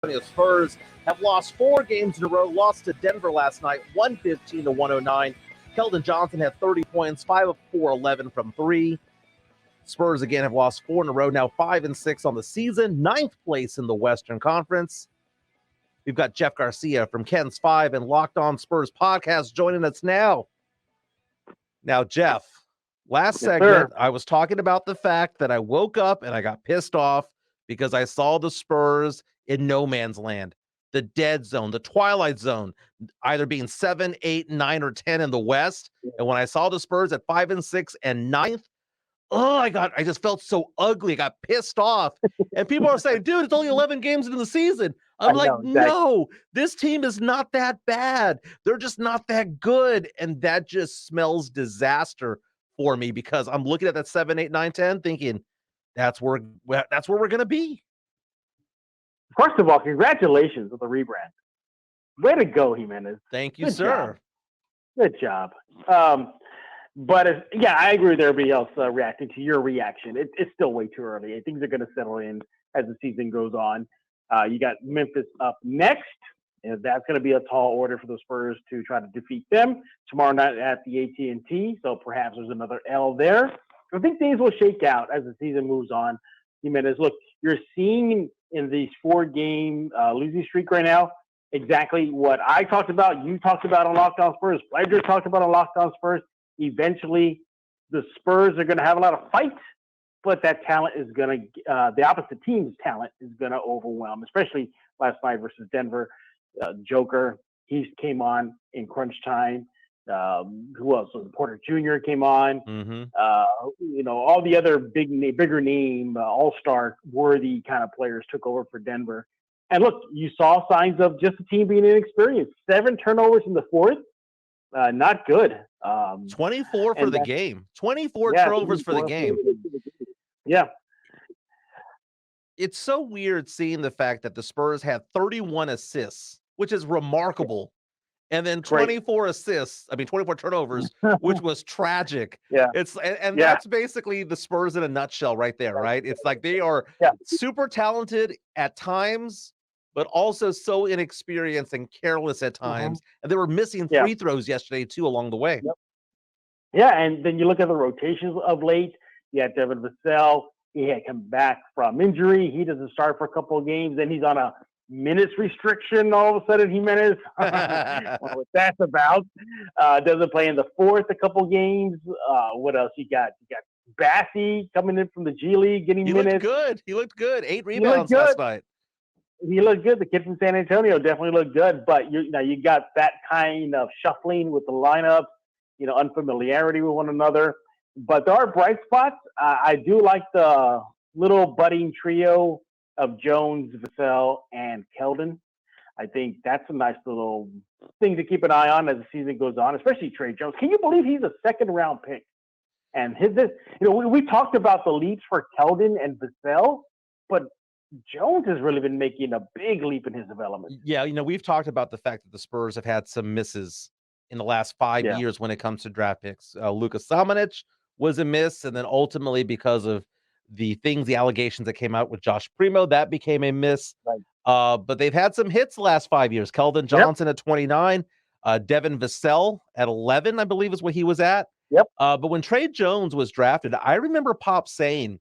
Digital Spurs have lost 4 games in a row, lost to Denver last night, 115-109. Keldon Johnson had 30 points, 5 of 4, 11 from 3. Spurs again have lost 4 in a row, now 5-6 on the season, 9th place in the Western Conference. We've got Jeff Garcia from KENS 5 and Locked On Spurs Podcast joining us now. Now, Jeff, last segment, I was talking about the fact that I woke up and I got pissed off because I saw the Spurs in no man's land, the dead zone, the twilight zone, either being 7, 8, 9, or 10 in the West. And when I saw the Spurs at 5-6 and 9th, I just felt so ugly. I got pissed off. And people are saying, dude, it's only 11 games into the season. I'm like, no, this team is not that bad. They're just not that good. And that just smells disaster for me because I'm looking at that 7, 8, 9, 10 thinking that's where we're going to be. First of all, congratulations on the rebrand. Way to go, Jimenez. Thank you, sir. Good job. But I agree with everybody else reacting to your reaction. It's still way too early. Things are going to settle in as the season goes on. You got Memphis up next, and that's going to be a tall order for the Spurs to try to defeat them tomorrow night at the AT&T. So perhaps there's another L there. I think things will shake out as the season moves on. Jimenez, look, you're seeing in these 4-game losing streak right now exactly what I talked about, you talked about on Locked On Spurs, Pledger talked about on Locked On Spurs. Eventually, the Spurs are going to have a lot of fight, but that talent is going to, the opposite team's talent is going to overwhelm, especially last night versus Denver. Joker, he came on in crunch time. Who else? So Porter Jr. came on. All the other bigger name, all-star worthy kind of players took over for Denver. And look, you saw signs of just the team being inexperienced. 7 turnovers in the fourth. Not good. 24 for the game. 24 turnovers for the game. Yeah. It's so weird seeing the fact that the Spurs had 31 assists, which is remarkable. And then 24 turnovers, which was tragic. Yeah. That's basically the Spurs in a nutshell right there, right? It's like they are super talented at times, but also so inexperienced and careless at times. And they were missing free throws yesterday, too, along the way. Yep. Yeah, and then you look at the rotations of late. You had Devin Vassell. He had come back from injury. He doesn't start for a couple of games. Then he's on a minutes restriction all of a sudden. Jimenez. What that's about. Doesn't play in the fourth a couple games. What else you got? You got Bassie coming in from the G League, getting minutes. He looked good. 8 rebounds last night. He looked good. The kid from San Antonio definitely looked good. But you got that kind of shuffling with the lineups, unfamiliarity with one another. But there are bright spots. I do like the little budding trio of Jones, Vassell, and Keldon. I think that's a nice little thing to keep an eye on as the season goes on, especially Trey Jones. Can you believe he's a second-round pick? And we talked about the leaps for Keldon and Vassell, but Jones has really been making a big leap in his development. Yeah, we've talked about the fact that the Spurs have had some misses in the last 5 years when it comes to draft picks. Luka Samanic was a miss, and then ultimately because of the allegations that came out with Josh Primo, that became a miss. Right. But they've had some hits the last 5 years. Keldon Johnson at 29, Devin Vassell at 11, I believe is what he was at. Yep. But when Trey Jones was drafted, I remember Pop saying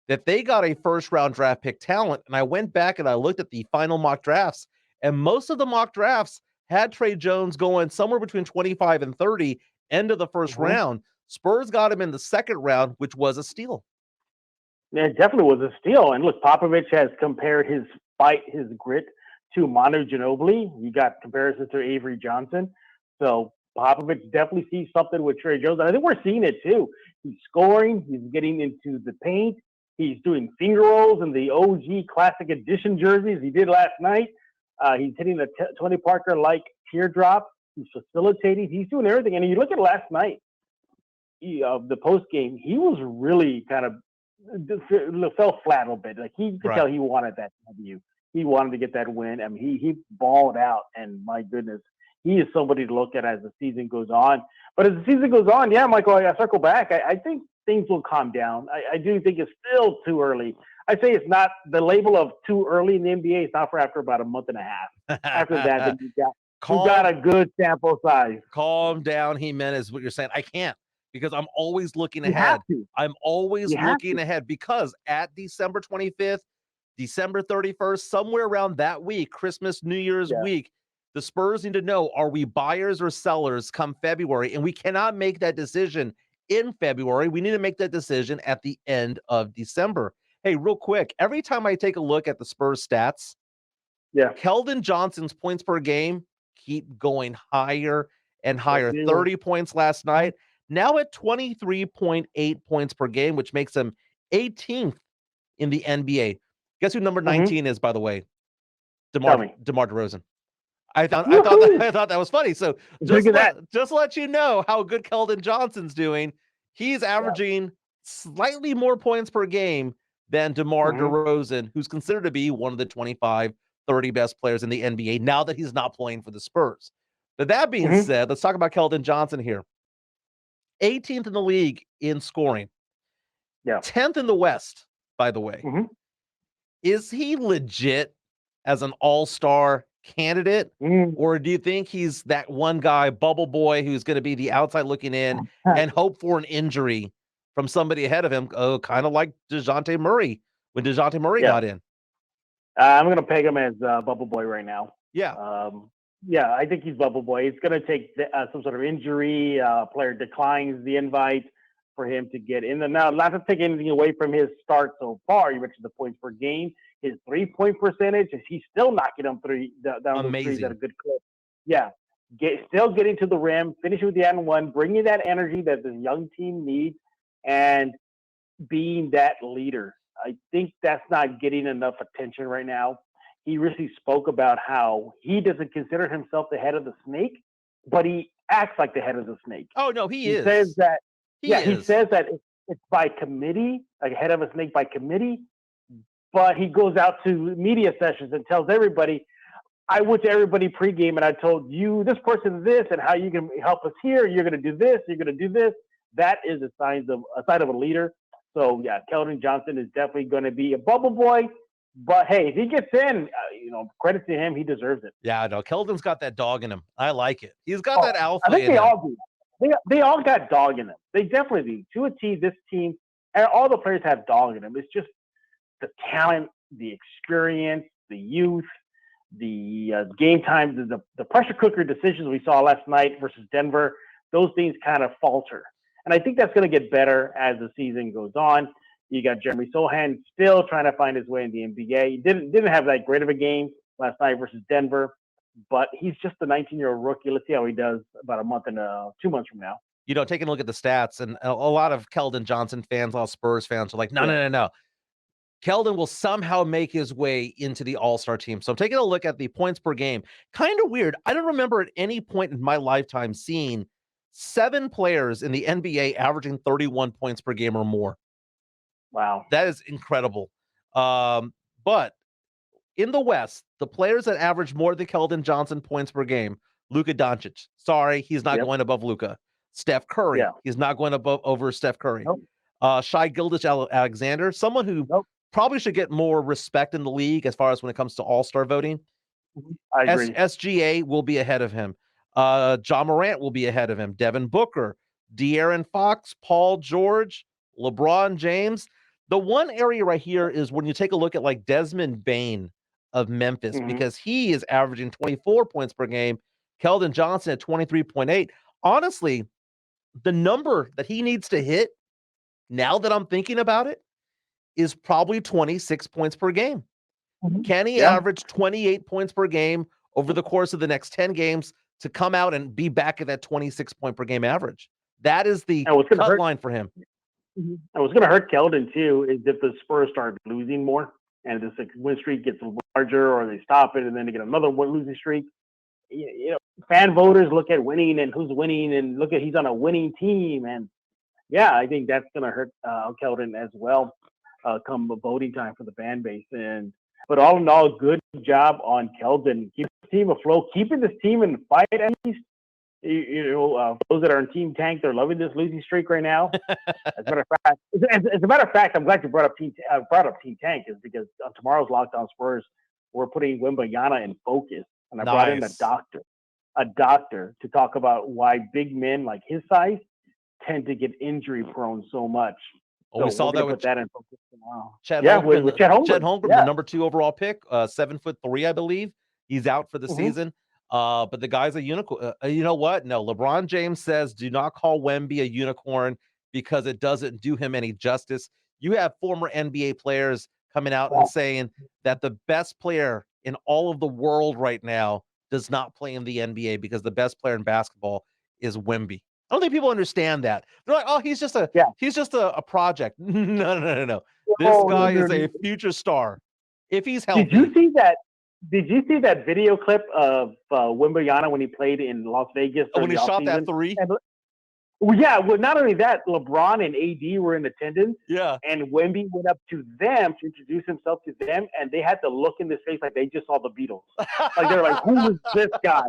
that they got a first-round draft pick talent, and I went back and I looked at the final mock drafts, and most of the mock drafts had Trey Jones going somewhere between 25 and 30, end of the first round. Spurs got him in the second round, which was a steal. Yeah, it definitely was a steal. And look, Popovich has compared his fight, his grit to Manu Ginobili. You got comparisons to Avery Johnson. So Popovich definitely sees something with Trey Jones. And I think we're seeing it too. He's scoring. He's getting into the paint. He's doing finger rolls in the OG Classic Edition jerseys he did last night. He's hitting the Tony Parker-like teardrop. He's facilitating. He's doing everything. And you look at last night, the post game, he was really kind of fell flat a little bit. Like he could tell he wanted that W. He wanted to get that win. I mean, he balled out, and my goodness, he is somebody to look at as the season goes on. But as the season goes on, Michael, I circle back. I think things will calm down. I do think it's still too early. I say it's not the label of too early in the NBA. It's not for after about a month and a half. After that, then you got a good sample size. Calm down, Jimenez, what you're saying. I can't because I'm always looking You ahead. have to. I'm always You have looking to. ahead because at December 25th, December 31st, somewhere around that week, Christmas, New Year's week, the Spurs need to know, are we buyers or sellers come February? And we cannot make that decision in February. We need to make that decision at the end of December. Hey, real quick, every time I take a look at the Spurs stats, Keldon Johnson's points per game keep going higher and higher. 30 points last night, now at 23.8 points per game, which makes him 18th in the NBA. Guess who number 19 is, by the way? DeMar DeRozan. I thought that was funny. So just let you know how good Keldon Johnson's doing. He's averaging slightly more points per game than DeMar DeRozan, who's considered to be one of the 25, 30 best players in the NBA now that he's not playing for the Spurs. But that being said, let's talk about Keldon Johnson here. 18th in the league in scoring. 10th in the West, by the way. Is he legit as an all-star candidate? Or do you think he's that one guy, bubble boy, who's going to be the outside looking in and hope for an injury from somebody ahead of him? Oh, kind of like DeJounte Murray when DeJounte Murray got in. I'm going to peg him as bubble boy right now. Yeah. I think he's bubble boy. It's going to take some sort of injury. Player declines the invite for him to get in. Now, not to take anything away from his start so far. You mentioned the points per game. His 3-point percentage, he's still knocking them down the threes at a good clip. Yeah. Still getting to the rim, finishing with the and one, bringing that energy that this young team needs, and being that leader. I think that's not getting enough attention right now. He recently spoke about how he doesn't consider himself the head of the snake, but he acts like the head of the snake. Oh, no, he is. Says that, he says that it's by committee, like head of a snake by committee, but he goes out to media sessions and tells everybody, I went to everybody pregame and I told you this person this and how you can help us here. You're going to do this. You're going to do this. That is a sign of a leader. So, yeah, Keldon Johnson is definitely going to be a bubble boy. But, hey, if he gets in, credit to him. He deserves it. Yeah, no, Keldon's got that dog in him. I like it. He's got that alpha in him. I think they all do. They all got dog in them. They definitely do. To a T, this team, and all the players have dog in them. It's just the talent, the experience, the youth, the game time, the pressure cooker decisions we saw last night versus Denver. Those things kind of falter. And I think that's going to get better as the season goes on. You got Jeremy Sohan still trying to find his way in the NBA. He didn't have that great of a game last night versus Denver, but he's just a 19-year-old rookie. Let's see how he does about a month and 2 months from now. Taking a look at the stats, and a lot of Keldon Johnson fans, a lot of Spurs fans are like, no. Keldon will somehow make his way into the All-Star team. So I'm taking a look at the points per game. Kind of weird. I don't remember at any point in my lifetime seeing 7 players in the NBA averaging 31 points per game or more. Wow. That is incredible. But in the West, the players that average more than Keldon Johnson points per game, Luka Doncic. Sorry, he's not going above Luka. Steph Curry. He's not going over Steph Curry. Nope. Shai Gilgeous-Alexander, someone who probably should get more respect in the league as far as when it comes to all-star voting. I agree. SGA will be ahead of him. John Morant will be ahead of him. Devin Booker, De'Aaron Fox, Paul George, LeBron James. The one area right here is when you take a look at like Desmond Bane of Memphis, because he is averaging 24 points per game. Keldon Johnson at 23.8. Honestly, the number that he needs to hit, now that I'm thinking about it, is probably 26 points per game. Can he average 28 points per game over the course of the next 10 games to come out and be back at that 26 point per game average? That is the cut line for him. And what's going to hurt Keldon, too, is if the Spurs start losing more and this win streak gets larger or they stop it and then they get another losing streak. Fan voters look at winning and who's winning and look at he's on a winning team. And, I think that's going to hurt Keldon as well come voting time for the fan base. But all in all, good job on Keldon. Keep the team afloat, keeping this team in the fight at least. those that are in Team Tank, they're loving this losing streak right now. As a matter of fact, I'm glad you brought up Team Tank, is because on tomorrow's Locked On Spurs, we're putting Wembanyama in focus, and I brought in a doctor to talk about why big men like his size tend to get injury prone so much. Oh, so we saw that with that in focus tomorrow. Chet with Chet Holmgren. Chet Holmgren, the number 2 overall pick, 7'3", I believe. He's out for the season. But the guy's a unicorn. You know what? No, LeBron James says, do not call Wemby a unicorn because it doesn't do him any justice. You have former NBA players coming out and saying that the best player in all of the world right now does not play in the NBA because the best player in basketball is Wemby. I don't think people understand that. They're like, oh, he's just a project. No. This guy is a future star if he's healthy. Did you see that video clip of Wembanyama when he played in Las Vegas? When he shot that 3? Well, not only that, LeBron and AD were in attendance. Yeah. And Wemby went up to them to introduce himself to them, and they had to look in his face like they just saw the Beatles. Like, they were like, who is this guy?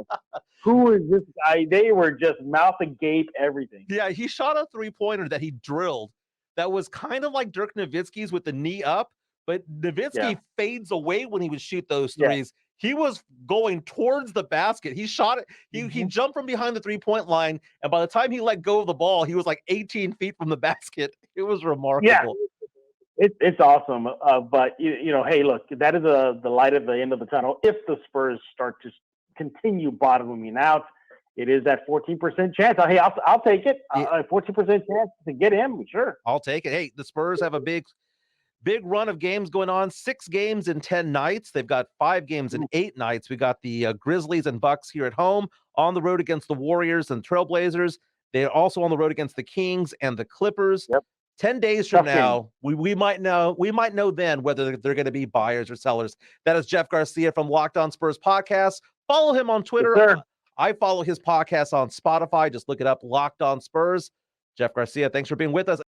Who is this guy? They were just mouth agape, everything. Yeah, he shot a 3-pointer that he drilled that was kind of like Dirk Nowitzki's with the knee up, but Nowitzki fades away when he would shoot those threes. Yeah. He was going towards the basket. He shot it. He jumped from behind the 3-point line, and by the time he let go of the ball, he was like 18 feet from the basket. It was remarkable. Yeah, it's awesome. But hey, look, that is the light at the end of the tunnel. If the Spurs start to continue bottoming out, it is that 14% chance. Hey, I'll take it. 14% chance to get him. Sure, I'll take it. Hey, the Spurs have a big run of games going on. 6 games in 10 nights. They've got 5 games in 8 nights. We got the Grizzlies and Bucks here at home, on the road against the Warriors and Trailblazers. They're also on the road against the Kings and the Clippers. Yep. 10 days from now, we might know then whether they're going to be buyers or sellers. That is Jeff Garcia from Locked On Spurs Podcast. Follow him on Twitter. Yes, I follow his podcast on Spotify. Just look it up, Locked On Spurs. Jeff Garcia, thanks for being with us.